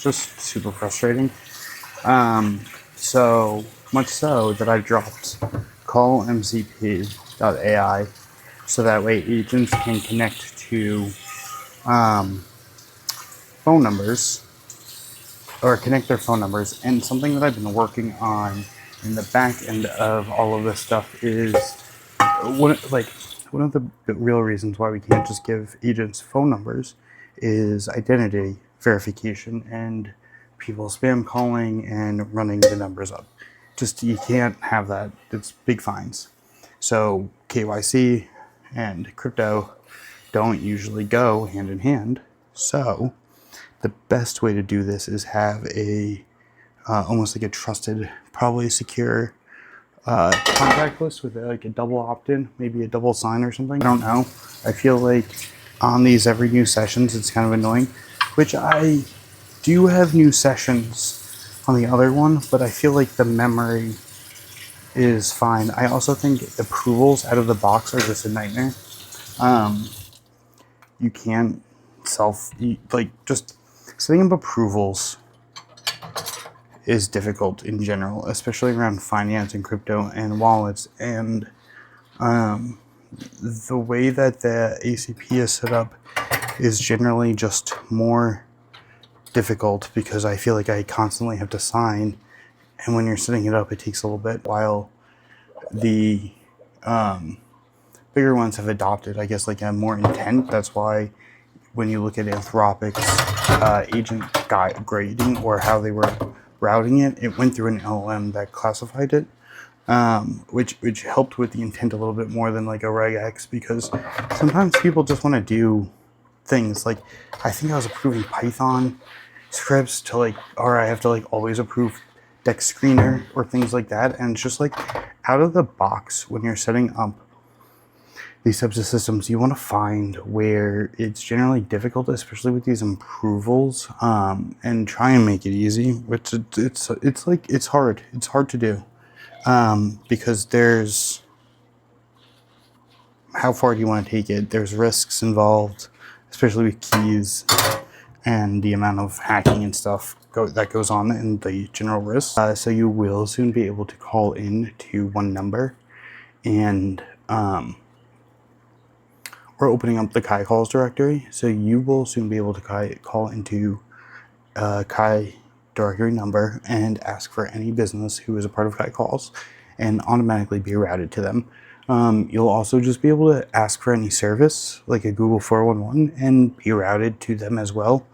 just super frustrating. So much so that I dropped callmcp.ai so that way agents can connect to phone numbers or connect their phone numbers. And something that I've been working on in the back end of all of this stuff is one of the real reasons why we can't just give agents phone numbers is identity verification and people spam calling and running the numbers up. Just, you can't have that. It's big fines. So KYC and crypto don't usually go hand in hand. So the best way to do this is have a almost like a trusted, probably secure contact list with like a double opt-in, maybe a double sign or something. I don't know. I feel like on these every new sessions, it's kind of annoying, which I do have new sessions on the other one, but I feel like the memory is fine. I also think approvals out of the box are just a nightmare. You can't just setting up approvals is difficult in general, especially around finance and crypto and wallets. And the way that the ACP is set up is generally just more difficult because I feel like I constantly have to sign. And when you're setting it up, it takes a little bit, while the bigger ones have adopted, I guess, like a more intent. That's why when you look at Anthropic's agent grading or how they were routing it, it went through an LLM that classified it, which helped with the intent a little bit more than like a regex, because sometimes people just want to do things like, I think I was approving Python scripts to like, or I have to like always approve Dex Screener or things like that. And it's just like out of the box when you're setting up these types of systems, you want to find where it's generally difficult, especially with these approvals, and try and make it easy. Which it's hard. It's hard to do because there's, how far do you want to take it? There's risks involved, especially with keys and the amount of hacking and stuff that goes on in the general risk. So you will soon be able to call in to one number, and we're opening up the Kai calls directory. So you will soon be able to call into Kai directory number and ask for any business who is a part of Kai calls and automatically be routed to them. You'll also just be able to ask for any service like a Google 411 and be routed to them as well.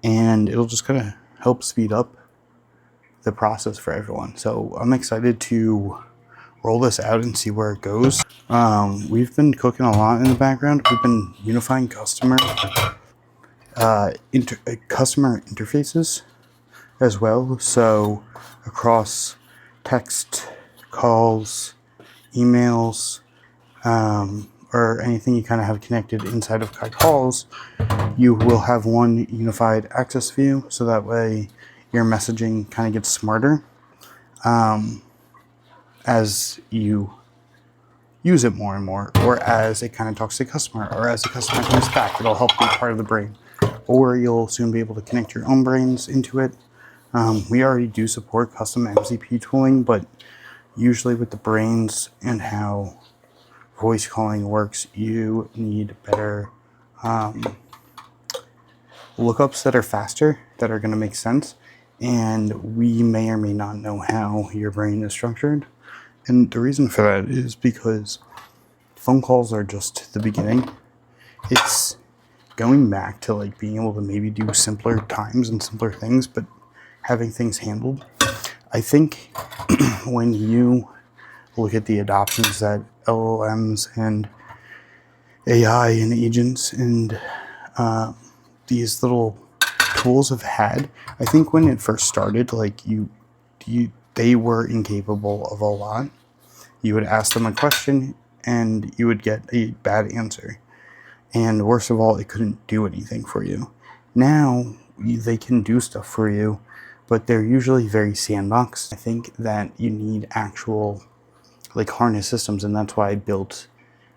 And it'll just kind of help speed up the process for everyone. So I'm excited to roll this out and see where it goes. We've been cooking a lot in the background. We've been unifying customer interfaces as well. So across text, calls, emails, or anything you kind of have connected inside of Kai calls, you will have one unified access view. So that way your messaging kind of gets smarter as you use it more and more, or as it kind of talks to the customer, or as the customer comes back, it'll help be part of the brain. Or you'll soon be able to connect your own brains into it. We already do support custom MCP tooling, but usually with the brains and how voice calling works, you need better lookups that are faster, that are going to make sense. And we may or may not know how your brain is structured. And the reason for that is because phone calls are just the beginning. It's going back to like being able to maybe do simpler times and simpler things, but having things handled. I think when you look at the adoptions that LLMs and AI and agents and these little tools have had, I think when it first started, like they were incapable of a lot. You would ask them a question and you would get a bad answer. And worst of all, it couldn't do anything for you. Now they can do stuff for you, but they're usually very sandboxed. I think that you need actual like harness systems, and that's why I built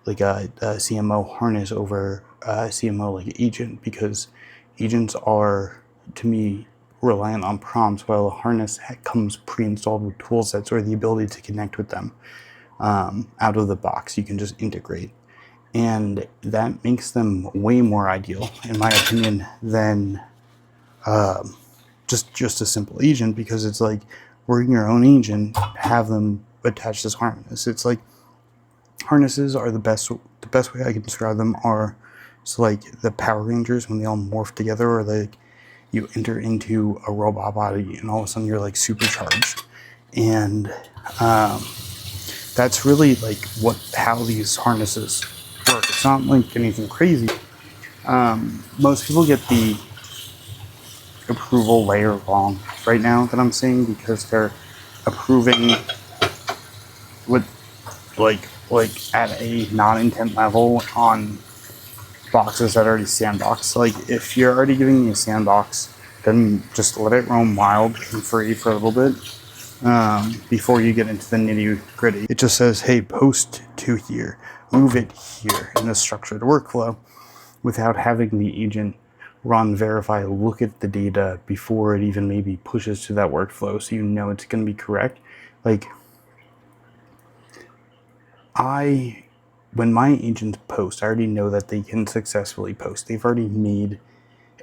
like a CMO harness over CMO like agent, because agents are, to me, reliant on prompts, while a harness comes pre-installed with tool sets or the ability to connect with them out of the box. You can just integrate. And that makes them way more ideal, in my opinion, than just a simple agent, because it's like working your own agent, have them attach this harness. It's like harnesses are the best way I can describe them are so like the Power Rangers when they all morph together, or like you enter into a robot body and all of a sudden you're like supercharged. And that's really like how these harnesses work. It's not like anything crazy. Most people get the approval layer wrong right now that I'm seeing, because they're approving with like at a non-intent level on boxes that are already sandboxed. Like if you're already giving me a sandbox, then just let it roam wild and free for a little bit before you get into the nitty gritty. It just says, hey, post to here, move it here in a structured workflow, without having the agent run, verify, look at the data before it even maybe pushes to that workflow, so you know it's going to be correct. Like when my agents post, I already know that they can successfully post. They've already made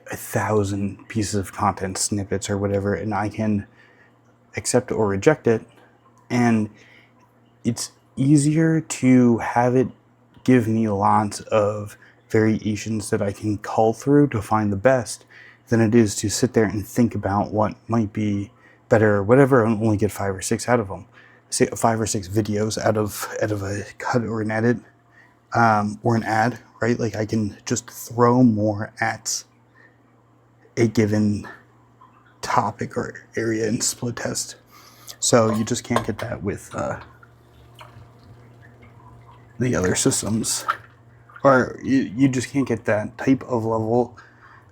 1,000 pieces of content, snippets or whatever, and I can accept or reject it. And it's easier to have it give me lots of variations that I can cull through to find the best than it is to sit there and think about what might be better or whatever, and only get 5 or 6 out of them. Say 5 or 6 videos out of a cut or an edit or an ad, right? Like I can just throw more at a given topic or area in split test. So you just can't get that with the other systems, or you just can't get that type of level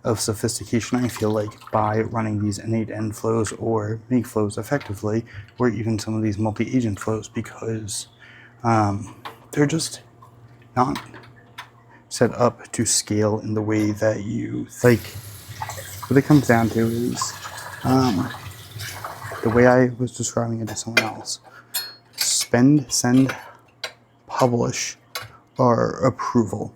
of sophistication, I feel like, by running these innate end flows or make flows effectively, or even some of these multi-agent flows, because they're just not set up to scale in the way that you like. What it comes down to is the way I was describing it to someone else: spend, send, publish, or approval.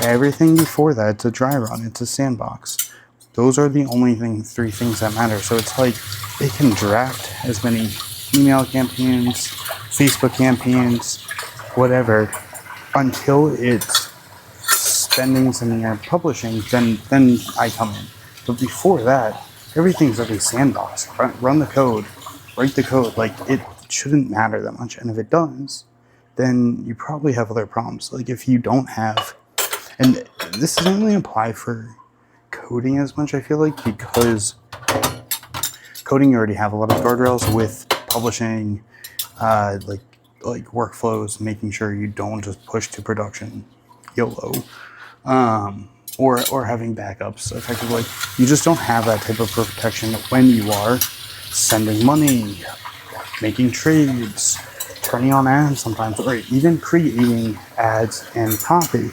Everything before that, it's a dry run, it's a sandbox. Those are the only 3 things that matter. So it's like they can draft as many email campaigns, Facebook campaigns, whatever, until it's spending, sending, or publishing, then I come in. But before that, everything's already sandbox. Run the code, write the code. Like, it shouldn't matter that much. And if it does, then you probably have other problems. Like if you don't have, and this doesn't really apply for coding as much, I feel like, because coding you already have a lot of guardrails. With publishing, like workflows, making sure you don't just push to production YOLO, or having backups effectively. You just don't have that type of protection when you are sending money, making trades, turning on ads sometimes, or even creating ads and copy.